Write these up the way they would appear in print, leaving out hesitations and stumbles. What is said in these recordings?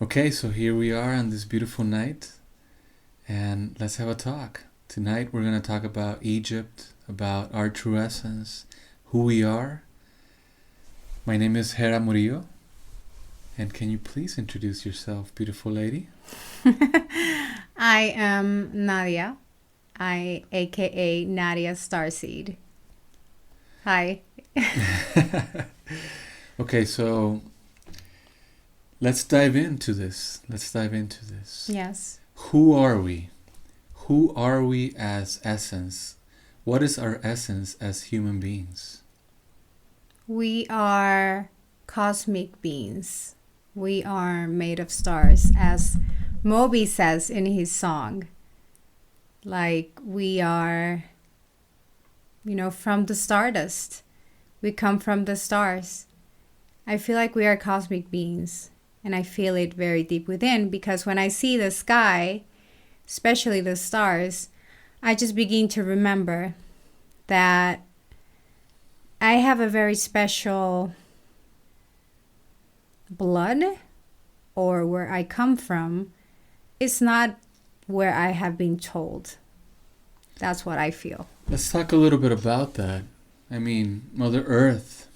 Okay, so here we are on this beautiful night, and let's have a talk. Tonight we're going to talk about Egypt, about our true essence, who we are. My name is Hera Murillo, and can you please introduce yourself, beautiful lady? I am Nadia, aka Nadia Starseed. Hi. Okay, so let's dive into this. Yes. Who are we? Who are we as essence? What is our essence as human beings? We are cosmic beings. We are made of stars, as Moby says in his song. Like we are, from the stardust. We come from the stars. I feel like we are cosmic beings. And I feel it very deep within because when I see the sky, especially the stars, I just begin to remember that I have a very special blood, or where I come from. It's not where I have been told. That's what I feel. Let's talk a little bit about that. I mean, Mother Earth,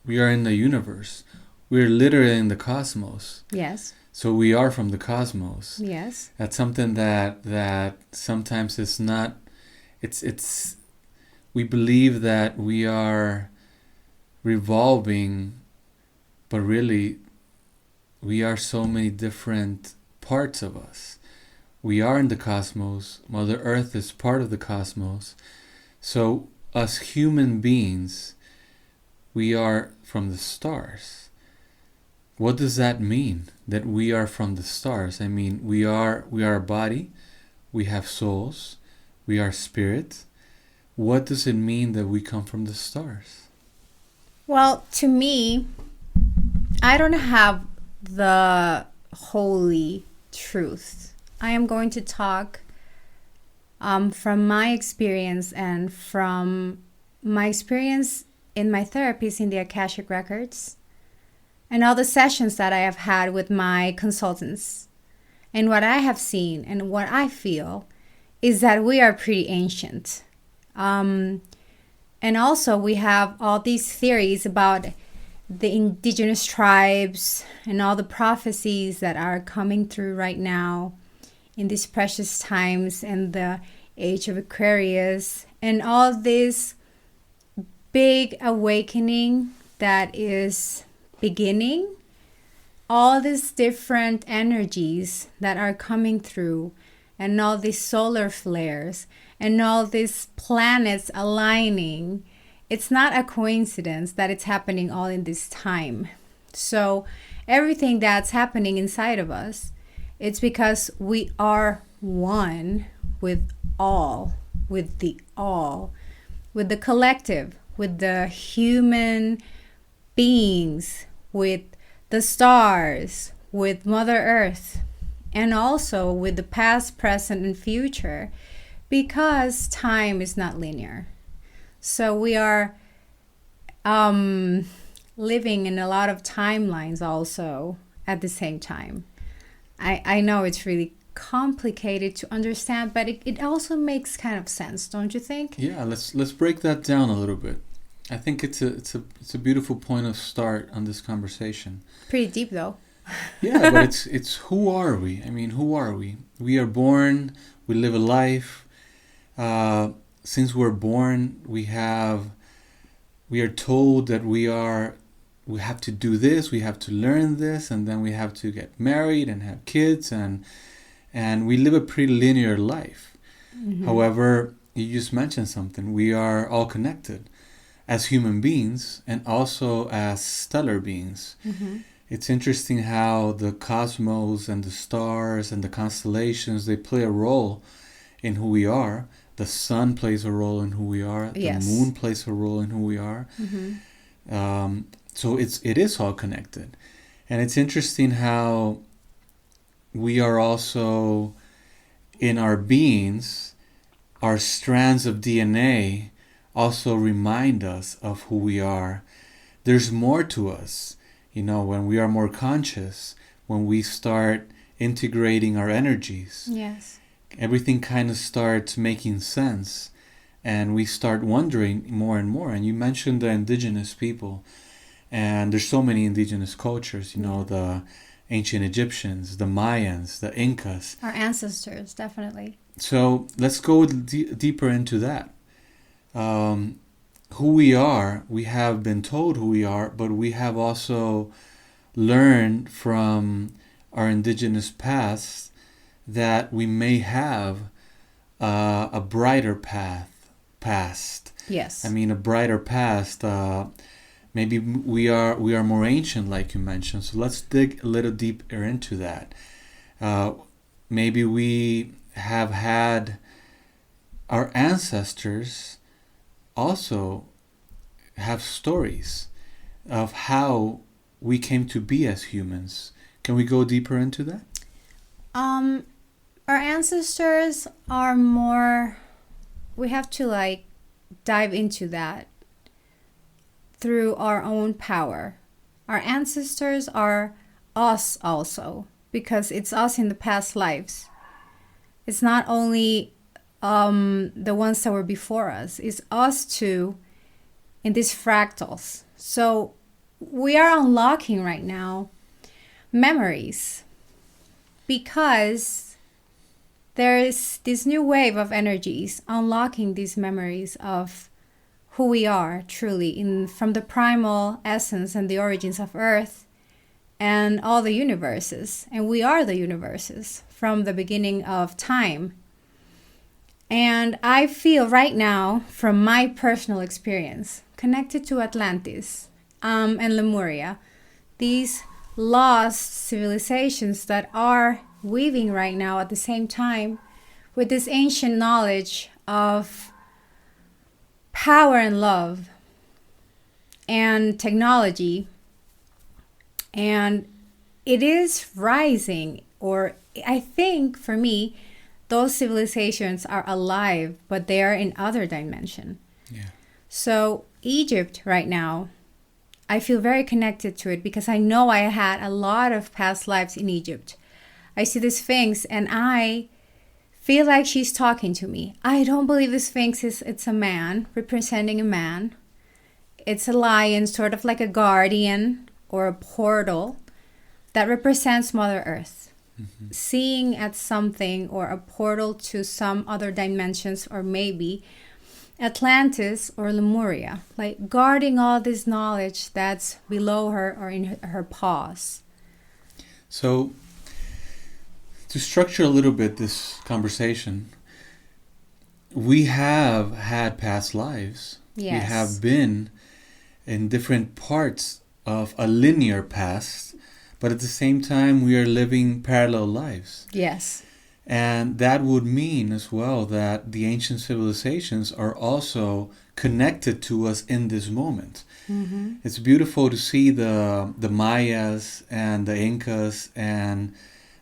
we are in the universe. We're literally in the cosmos. Yes. So we are from the cosmos. Yes. That's something that sometimes is not. It's. We believe that we are revolving, but really, we are so many different parts of us. We are in the cosmos. Mother Earth is part of the cosmos. So us human beings, we are from the stars. What does that mean, that we are from the stars? I mean, we are a body, we have souls, we are spirit. What does it mean that we come from the stars? Well, to me, I don't have the holy truth. I am going to talk from my experience and from my experience in my therapies in the Akashic Records and all the sessions that I have had with my consultants. And what I have seen and what I feel is that we are pretty ancient. And also we have all these theories about the indigenous tribes and all the prophecies that are coming through right now in these precious times and the age of Aquarius and all this big awakening that is beginning, all these different energies that are coming through and all these solar flares and all these planets aligning. It's not a coincidence that it's happening all in this time. So everything that's happening inside of us, it's because we are one with all, with the collective, with the human beings, with the stars, with Mother Earth, and also with the past, present, and future, because time is not linear. So we are living in a lot of timelines also at the same time. I know it's really complicated to understand, but it also makes kind of sense, don't you think? Yeah, let's break that down a little bit. I think it's a beautiful point of start on this conversation. Pretty deep though. Yeah, but it's who are we? I mean, who are we? We are born, we live a life. Since we're born, we are told that we have to do this, we have to learn this, and then we have to get married and have kids, and we live a pretty linear life. Mm-hmm. However, you just mentioned something. We are all connected as human beings and also as stellar beings. Mm-hmm. It's interesting how the cosmos and the stars and the constellations, they play a role in who we are. The sun plays a role in who we are. Yes. The moon plays a role in who we are. Mm-hmm. So it is all connected. And it's interesting how we are also, in our beings, our strands of DNA also remind us of who we are. There's more to us. When we are more conscious, when we start integrating our energies. Yes. Everything kind of starts making sense, and we start wondering more and more. And you mentioned the indigenous people, and there's so many indigenous cultures, the ancient Egyptians, the Mayans, the Incas. Our ancestors, definitely. So let's go deeper into that. Who we are, we have been told who we are, but we have also learned from our indigenous past that we may have a brighter past. Yes. I mean, a brighter past. Maybe we are more ancient, like you mentioned. So let's dig a little deeper into that. Maybe we have had our ancestors also have stories of how we came to be as humans. Can we go deeper into that? Our ancestors are more, we have to dive into that through our own power. Our ancestors are us also, because it's us in the past lives. It's not only the ones that were before us, it's us too in these fractals. So we are unlocking right now memories, because there is this new wave of energies unlocking these memories of who we are truly from the primal essence and the origins of Earth and all the universes. And we are the universes from the beginning of time. And I feel right now, from my personal experience, connected to Atlantis and Lemuria, these lost civilizations that are weaving right now at the same time with this ancient knowledge of power and love and technology. And it is rising, or I think for me, those civilizations are alive, but they are in other dimension. Yeah. So Egypt right now, I feel very connected to it because I know I had a lot of past lives in Egypt. I see the Sphinx and I feel like she's talking to me. I don't believe the Sphinx it's a man representing a man. It's a lion, sort of like a guardian or a portal that represents Mother Earth. Mm-hmm. Seeing at something or a portal to some other dimensions, or maybe Atlantis or Lemuria, like guarding all this knowledge that's below her or in her paws. So, to structure a little bit this conversation, we have had past lives. Yes. We have been in different parts of a linear past, but at the same time we are living parallel lives. Yes. And that would mean as well that the ancient civilizations are also connected to us in this moment. Mm-hmm. It's beautiful to see the Mayas and the Incas and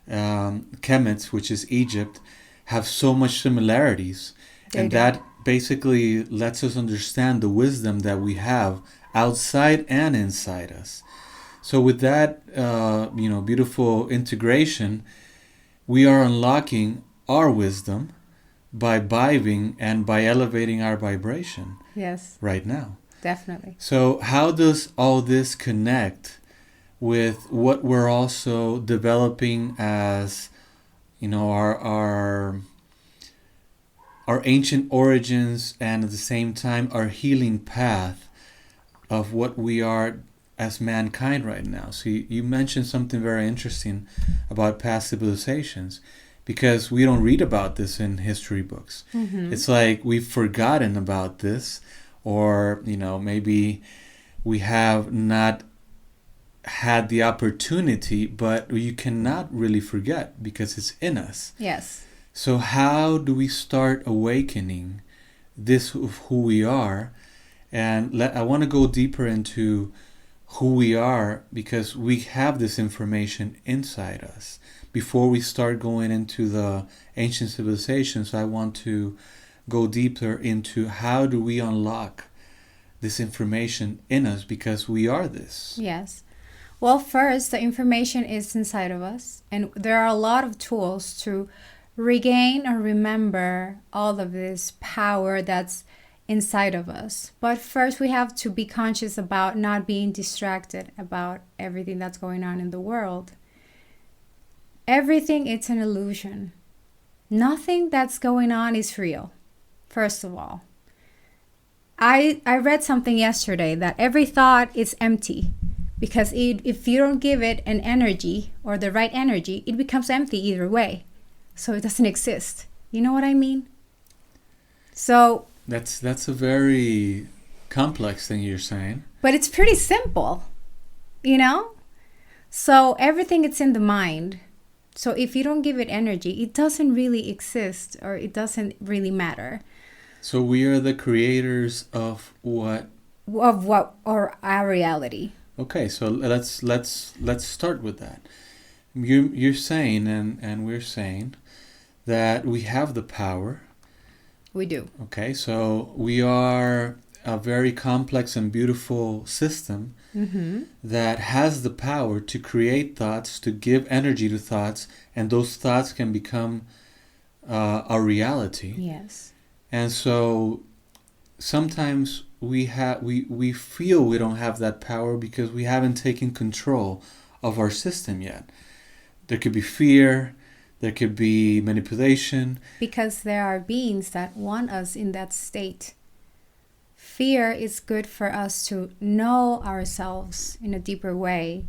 Kemet, which is Egypt, have so much similarities. That basically lets us understand the wisdom that we have outside and inside us. So with that, beautiful integration, we are unlocking our wisdom by vibing and by elevating our vibration. Yes. Right now. Definitely. So how does all this connect with what we're also developing as, our ancient origins, and at the same time our healing path of what we are as mankind right now? So you mentioned something very interesting about past civilizations, because we don't read about this in history books. Mm-hmm. It's like we've forgotten about this, or maybe we have not had the opportunity, but you cannot really forget because it's in us. Yes. So how do we start awakening this of who we are? And I want to go deeper into who we are, because we have this information inside us. Before we start going into the ancient civilizations, I want to go deeper into how do we unlock this information in us, because we are this. Yes. Well, first, the information is inside of us, and there are a lot of tools to regain or remember all of this power that's inside of us. But first, we have to be conscious about not being distracted about everything that's going on in the world. Everything, it's an illusion. Nothing that's going on is real, first of all. I read something yesterday that every thought is empty. Because if you don't give it an energy or the right energy, it becomes empty either way. So it doesn't exist. You know what I mean? So that's a very complex thing you're saying. But it's pretty simple, you know? So everything it's in the mind. So if you don't give it energy, it doesn't really exist or it doesn't really matter. So we are the creators of what? Of what, or our reality. Okay, so let's start with that. You're saying, and we're saying, that we have the power. We do. Okay, so we are a very complex and beautiful system that has the power to create thoughts, to give energy to thoughts, and those thoughts can become a reality. Yes. And so sometimes we feel we don't have that power because we haven't taken control of our system yet. There could be fear, there could be manipulation. Because there are beings that want us in that state. Fear is good for us to know ourselves in a deeper way.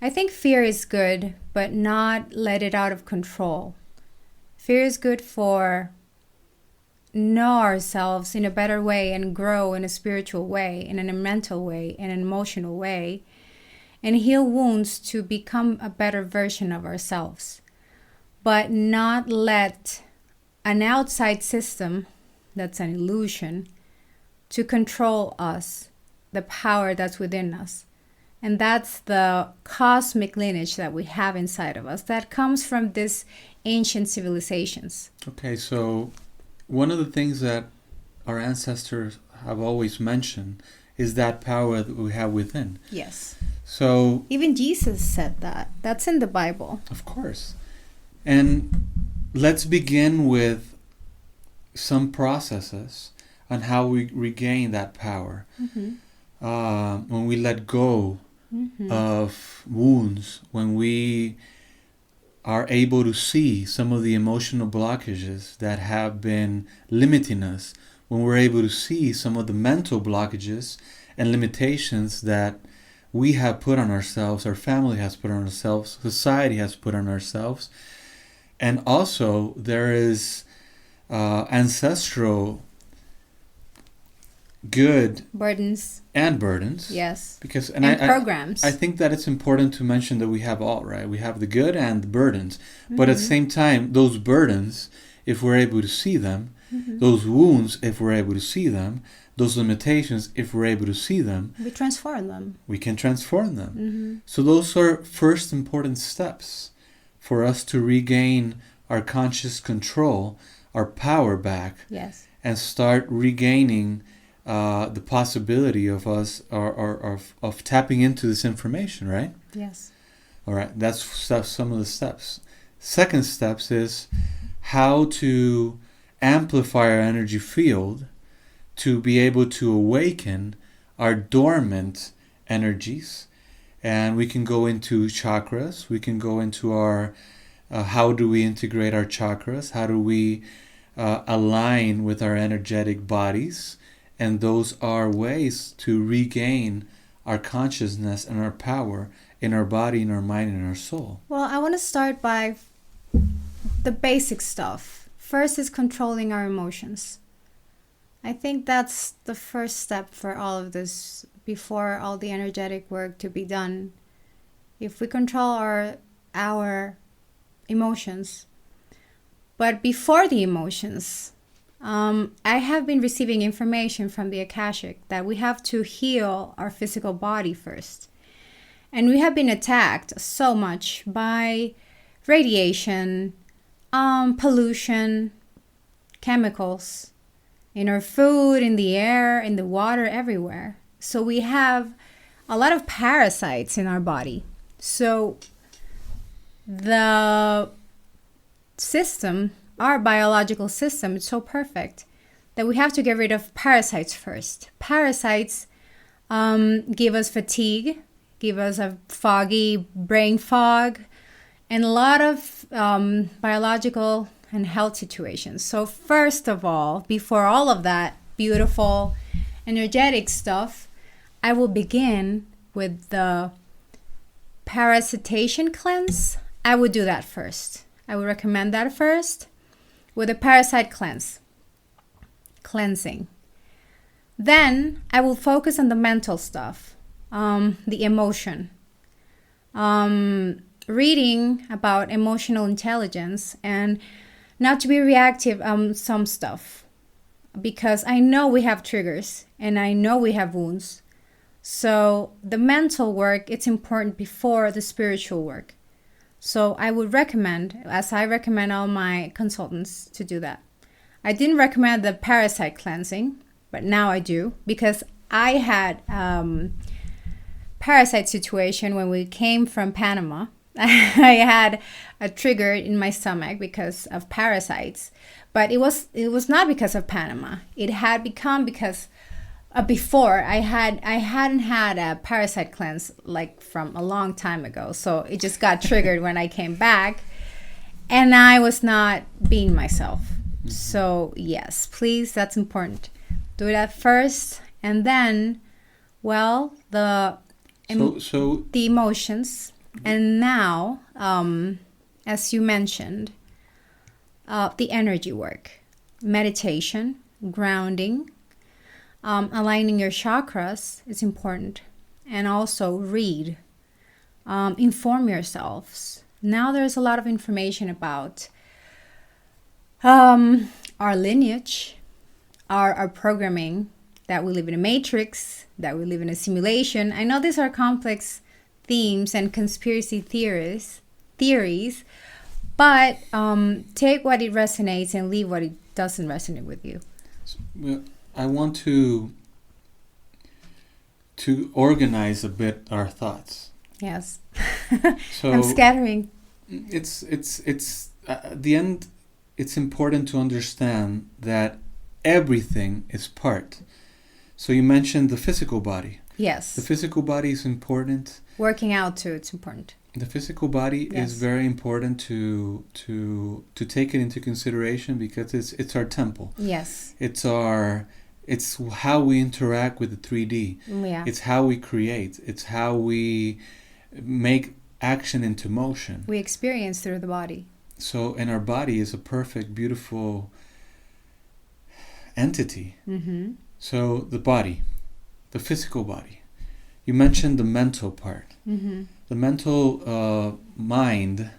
I think fear is good, but not let it out of control. Fear is good for know ourselves in a better way and grow in a spiritual way, in a mental way, in an emotional way, and heal wounds to become a better version of ourselves. But not let an outside system, that's an illusion, to control us, the power that's within us. And that's the cosmic lineage that we have inside of us that comes from these ancient civilizations. Okay, so one of the things that our ancestors have always mentioned is that power that we have within. Yes. So even Jesus said that. That's in the Bible. Of course. And let's begin with some processes on how we regain that power. When we let go of wounds, when we are able to see some of the emotional blockages that have been limiting us, when we're able to see some of the mental blockages and limitations that we have put on ourselves, our family has put on ourselves, society has put on ourselves. And also there is ancestral good burdens and burdens. Yes. Because and programs. I think that it's important to mention that we have all, right? We have the good and the burdens. But at the same time, those burdens, if we're able to see them, those wounds, if we're able to see them, those limitations, if we're able to see them, we transform them. We can transform them. So those are first important steps for us to regain our conscious control, our power back. Yes. And start regaining the possibility of us of tapping into this information, right? Yes. All right, that's some of the steps. Second steps is how to amplify our energy field to be able to awaken our dormant energies. And we can go into chakras. We can go into our how do we integrate our chakras? How do we align with our energetic bodies? And those are ways to regain our consciousness and our power in our body, in our mind, and our soul. Well, I want to start by the basic stuff. First is controlling our emotions. I think that's the first step for all of this before all the energetic work to be done. If we control our emotions. But before the emotions, I have been receiving information from the Akashic that we have to heal our physical body first. And we have been attacked so much by radiation, pollution, chemicals in our food, in the air, in the water, everywhere. So we have a lot of parasites in our body. So the system, our biological system, is so perfect that we have to get rid of parasites first. Parasites give us fatigue, give us a foggy brain fog, and a lot of biological and health situations. So first of all, before all of that beautiful energetic stuff, I will begin with the parasitation cleanse. I would do that first. I would recommend that first with a parasite cleansing. Then I will focus on the mental stuff, the emotion. Reading about emotional intelligence and not to be reactive on some stuff, because I know we have triggers and I know we have wounds. So the mental work, it's important before the spiritual work. So I would recommend, as I recommend all my consultants to do that. I didn't recommend the parasite cleansing, but now I do, because I had parasite situation when we came from Panama. I had a trigger in my stomach because of parasites, but it was not because of Panama. It had become because before I hadn't had a parasite cleanse like from a long time ago, so it just got triggered when I came back, and I was not being myself. Mm-hmm. So yes, please, that's important. Do that first, and then, well, the emotions. And now, as you mentioned, the energy work, meditation, grounding, aligning your chakras is important. And also read, inform yourselves. Now there's a lot of information about our lineage, our programming, that we live in a matrix, that we live in a simulation. I know these are complex themes and conspiracy theories, but take what it resonates and leave what it doesn't resonate with you. Well, I want to organize a bit our thoughts. Yes. So I'm scattering. It's at the end, it's important to understand that everything is part. So you mentioned the physical body. Yes. The physical body is important. Working out too, it's important. The physical body Yes. is very important to take it into consideration, because it's our temple. Yes. It's how we interact with the 3D. Yeah. It's how we create. It's how we make action into motion. We experience through the body. So, and our body is a perfect, beautiful entity. Mm-hmm. So the body, the physical body. You mentioned the mental part. Mm-hmm. The mental mind,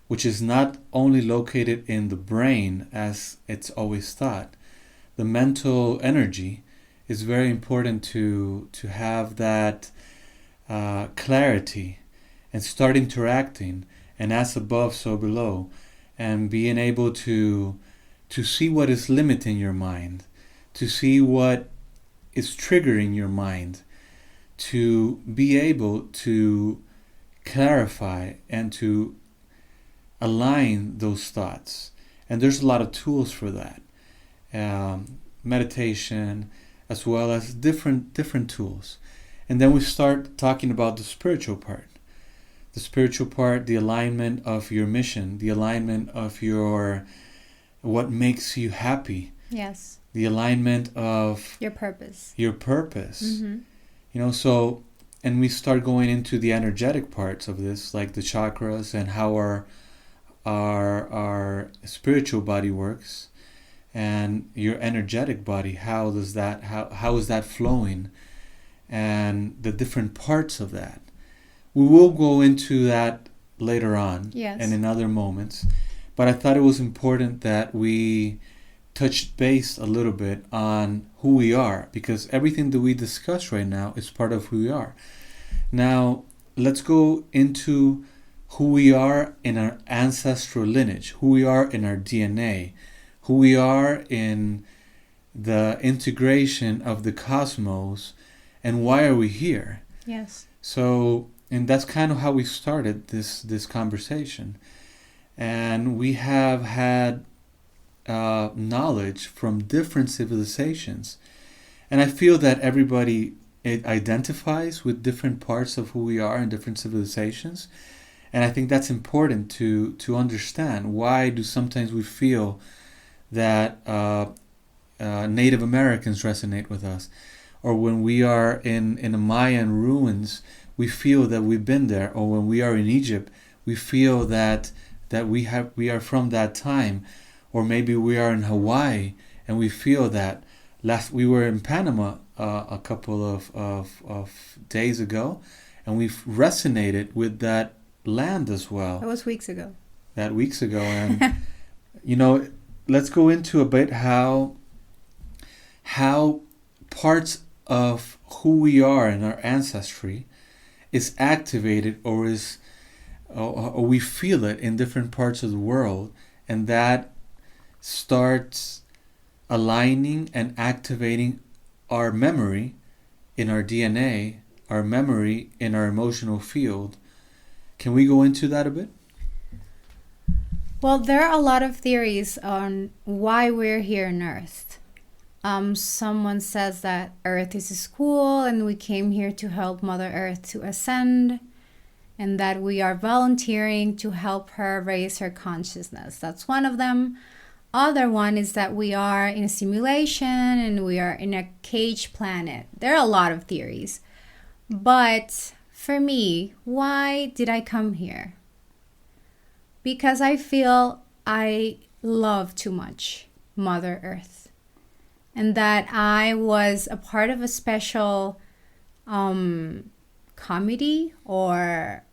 which is not only located in the brain as it's always thought. The mental energy is very important to have that clarity and start interacting, and as above, so below, and being able to see what is limiting your mind, to see what is triggering your mind, to be able to clarify and to align those thoughts. And there's a lot of tools for that. Meditation, as well as different tools. And then we start talking about the spiritual part. The spiritual part, the alignment of your mission, the alignment of what makes you happy. Yes. The alignment of your purpose. Mm-hmm. So, and we start going into the energetic parts of this, like the chakras and how our spiritual body works, and your energetic body, how is that flowing, and the different parts of that. We will go into that later on. Yes. And in other moments, but I thought it was important that we touched base a little bit on who we are, because everything that we discuss right now is part of who we are. Now, let's go into who we are in our ancestral lineage, who we are in our DNA, who we are in the integration of the cosmos, and why are we here? Yes. So, and that's kind of how we started this conversation. And we have had knowledge from different civilizations. And I feel that everybody it identifies with different parts of who we are in different civilizations. And I think that's important to understand. Why do sometimes we feel that Native Americans resonate with us? Or when we are in the Mayan ruins, we feel that we've been there. Or when we are in Egypt, we feel that we are from that time. Or maybe we are in Hawaii and we feel that. We were in Panama a couple of days ago, and we've resonated with that land as well. That was weeks ago. And let's go into a bit how parts of who we are in our ancestry is activated or we feel it in different parts of the world, and that starts aligning and activating our memory in our DNA, our memory in our emotional field. Can we go into that a bit? Well, there are a lot of theories on why we're here on Earth. Someone says that Earth is a school and we came here to help Mother Earth to ascend, and that we are volunteering to help her raise her consciousness. That's one of them. Other one is that we are in a simulation and we are in a cage planet. There are a lot of theories. But for me, why did I come here? Because I feel I love too much Mother Earth. And that I was a part of a special committee or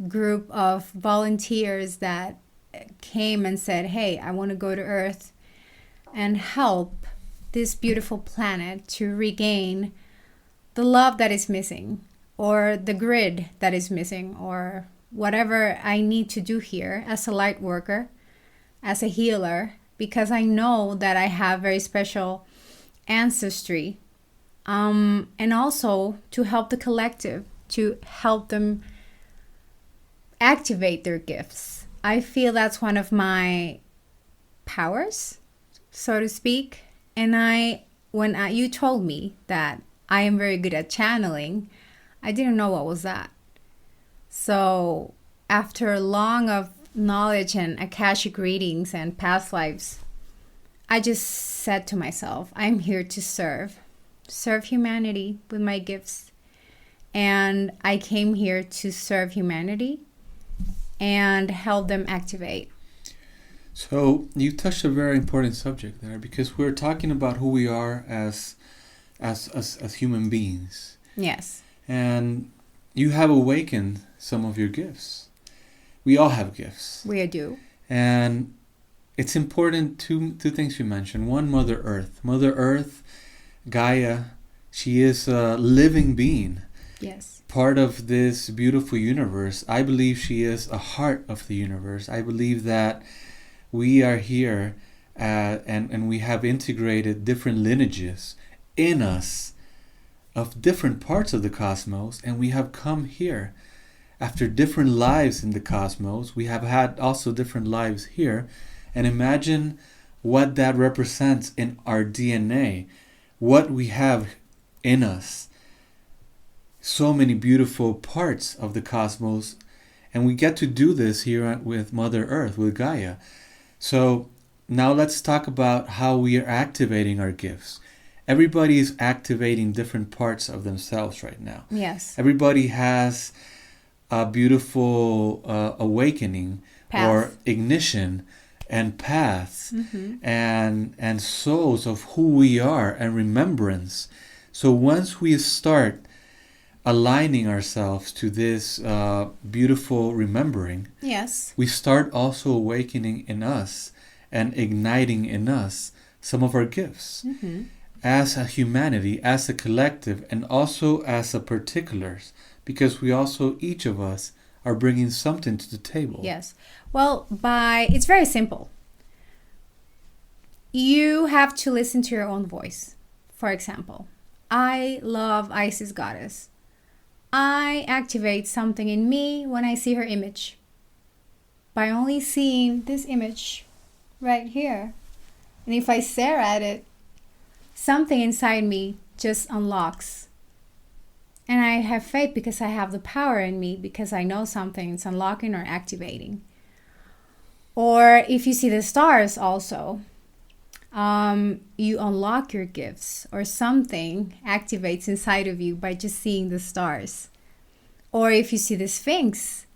group of volunteers that came and said, hey, I want to go to Earth and help this beautiful planet to regain the love that is missing, or the grid that is missing, or whatever I need to do here as a light worker, as a healer, because I know that I have very special ancestry, and also to help the collective, to help them activate their gifts. I feel that's one of my powers, so to speak. And when you told me that I am very good at channeling, I didn't know what was that. So after long of knowledge and Akashic readings and past lives, I just said to myself, I'm here to serve humanity with my gifts. And I came here to serve humanity and help them activate. So you touched a very important subject there, because we're talking about who we are as human beings. Yes. And you have awakened some of your gifts. We all have gifts. We do. And it's important, two things you mentioned. One, Mother Earth. Mother Earth, Gaia, she is a living being. Yes. Part of this beautiful universe. I believe she is a heart of the universe. I believe that we are here and we have integrated different lineages in us of different parts of the cosmos, and we have come here after different lives in the cosmos. We have had also different lives here, and imagine what that represents in our DNA, what we have in us. So many beautiful parts of the cosmos, and we get to do this here with Mother Earth, with Gaia. So now let's talk about how we are activating our gifts. Everybody is activating different parts of themselves right now. Yes. Everybody has a beautiful awakening Path. Or ignition and paths, and souls of who we are and remembrance. So once we start aligning ourselves to this beautiful remembering, yes, we start also awakening in us and igniting in us some of our gifts as a humanity, as a collective, and also as a particulars, because we also, each of us, are bringing something to the table. Yes. Well, it's very simple. You have to listen to your own voice. For example, I love Isis Goddess. I activate something in me when I see her image. By only seeing this image right here. And if I stare at it, something inside me just unlocks. And I have faith because I have the power in me, because I know something is unlocking or activating. Or if you see the stars also, you unlock your gifts, or something activates inside of you by just seeing the stars. Or if you see the Sphinx,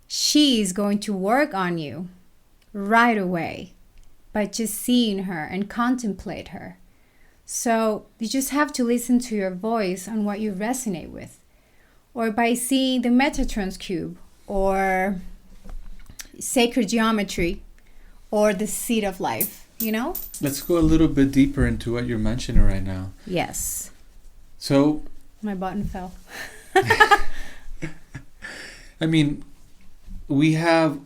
she's going to work on you right away by just seeing her and contemplate her. So you just have to listen to your voice on what you resonate with. Or by seeing the Metatron's cube, or sacred geometry, or the seed of life, you know? Let's go a little bit deeper into what you're mentioning right now. Yes. So my button fell. I mean, we have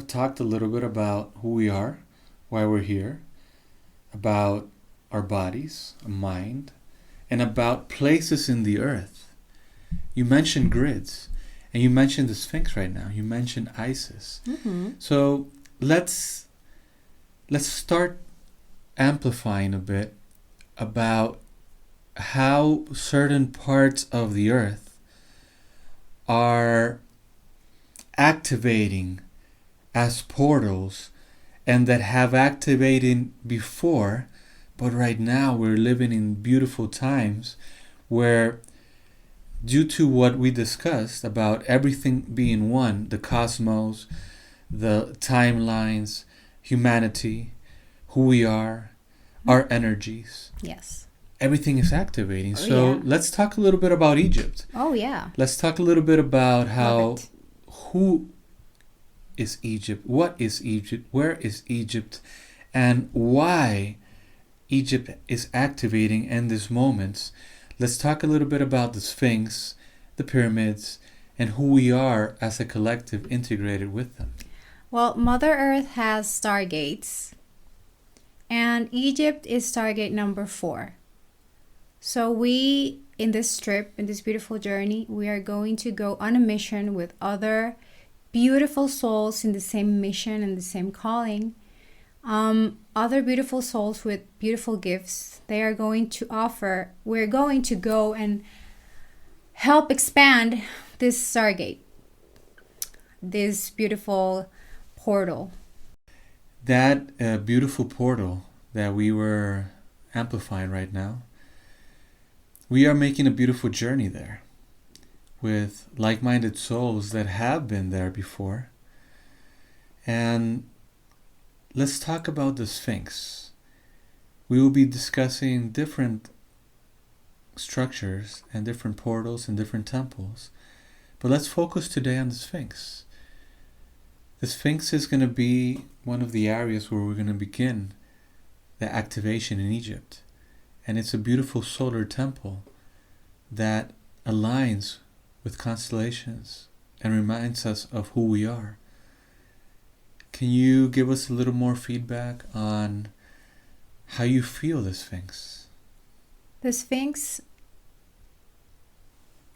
talked a little bit about who we are, why we're here, about our bodies, a mind, and about places in the earth. You mentioned grids, and you mentioned the Sphinx right now. You mentioned Isis. Mm-hmm. So let's start amplifying a bit about how certain parts of the earth are activating as portals, and that have activated before, but right now we're living in beautiful times where, due to what we discussed about everything being one, the cosmos, the timelines, humanity, who we are, our energies. Yes. Everything is activating. Let's talk a little bit about Egypt. Oh, yeah. Let's talk a little bit about who is Egypt, what is Egypt, where is Egypt, and why Egypt is activating in these moments. Let's talk a little bit about the Sphinx, the pyramids, and who we are as a collective integrated with them. Well, Mother Earth has stargates, and Egypt is stargate number 4. So we, in this trip, in this beautiful journey, we are going to go on a mission with other beautiful souls in the same mission and the same calling. Other beautiful souls with beautiful gifts. They are going to offer, we're going to go and help expand this stargate, this beautiful portal. That beautiful portal that we were amplifying right now, we are making a beautiful journey there with like-minded souls that have been there before. And let's talk about the Sphinx. We will be discussing different structures and different portals and different temples. But let's focus today on the Sphinx. The Sphinx is going to be one of the areas where we're going to begin the activation in Egypt. And it's a beautiful solar temple that aligns with constellations and reminds us of who we are. Can you give us a little more feedback on how you feel the Sphinx? The Sphinx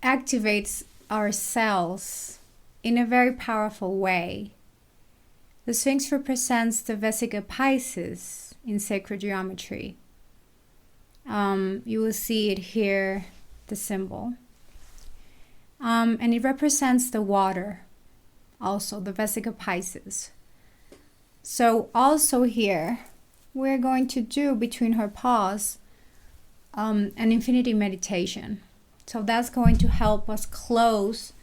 activates our cells in a very powerful way. The Sphinx represents the Vesica Pisces in sacred geometry. You will see it here, the symbol. And it represents the water, also the Vesica Pisces. So also here, we're going to do between her paws an infinity meditation. So that's going to help us close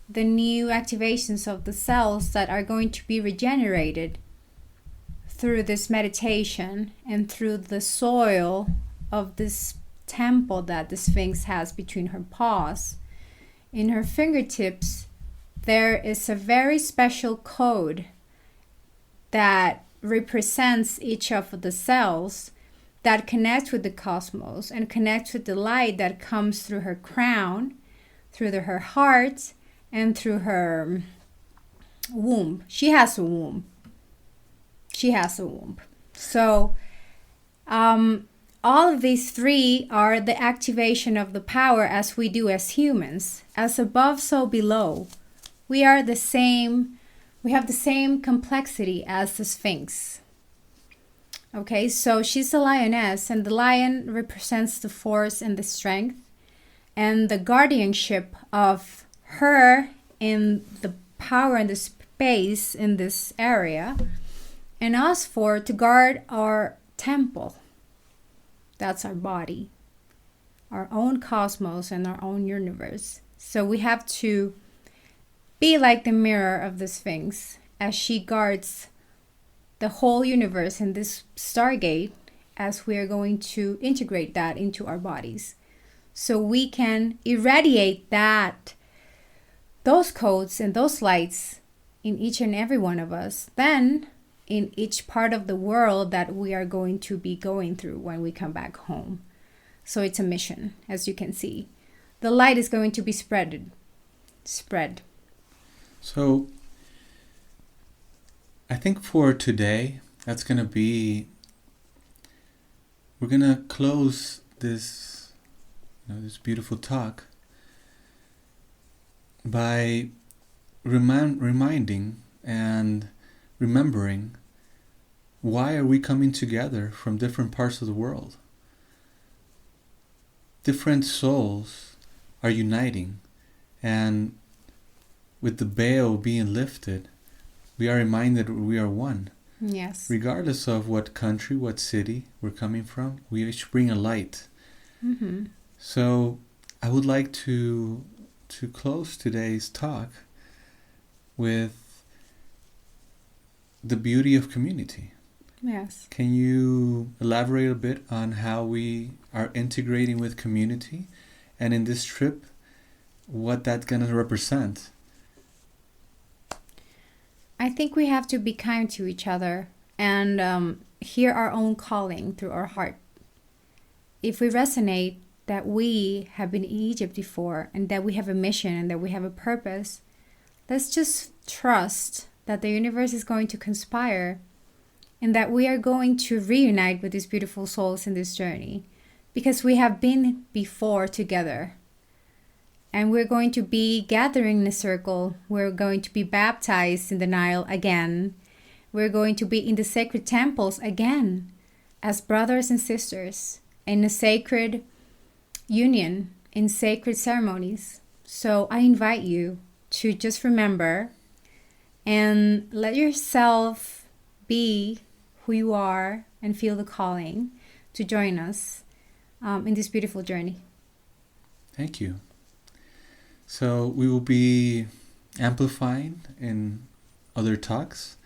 the new activations of the cells that are going to be regenerated through this meditation and through the soil of this temple that the Sphinx has between her paws. In her fingertips, there is a very special code that represents each of the cells that connects with the cosmos and connects with the light that comes through her crown, through her heart, and through her womb. She has a womb. So all of these three are the activation of the power as we do as humans. As above, so below. We are the same, we have the same complexity as the Sphinx. Okay, so she's a lioness, and the lion represents the force and the strength and the guardianship of her in the power and the space in this area, and us for to guard our temple. That's our body, our own cosmos and our own universe. So we have to be like the mirror of the Sphinx as she guards the whole universe in this stargate, as we are going to integrate that into our bodies. So we can irradiate those codes and those lights in each and every one of us. Then in each part of the world that we are going to be going through when we come back home. So it's a mission, as you can see. The light is going to be spread. So I think for today, that's going to be, we're going to close this, this beautiful talk by reminding and remembering, why are we coming together from different parts of the world? Different souls are uniting, and with the veil being lifted, we are reminded we are one. Yes. Regardless of what country, what city we're coming from, we each bring a light. Mm-hmm. So I would like to close today's talk with the beauty of community. Yes. Can you elaborate a bit on how we are integrating with community, and in this trip, what that's going to represent? I think we have to be kind to each other and hear our own calling through our heart. If we resonate that we have been in Egypt before, and that we have a mission and that we have a purpose, let's just trust that the universe is going to conspire and that we are going to reunite with these beautiful souls in this journey, because we have been before together. And we're going to be gathering in a circle. We're going to be baptized in the Nile again. We're going to be in the sacred temples again as brothers and sisters in a sacred union, in sacred ceremonies. So I invite you to just remember and let yourself be who you are and feel the calling to join us in this beautiful journey. Thank you. So we will be amplifying in other talks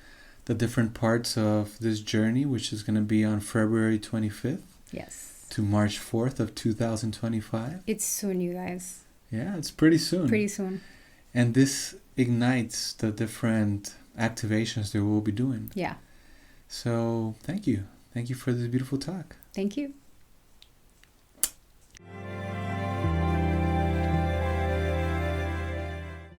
the different parts of this journey, which is going to be on February 25th. Yes. To March 4th of 2025. It's soon, you guys. Yeah, it's pretty soon. Pretty soon. And this ignites the different activations that we'll be doing. Yeah. So thank you. Thank you for this beautiful talk. Thank you.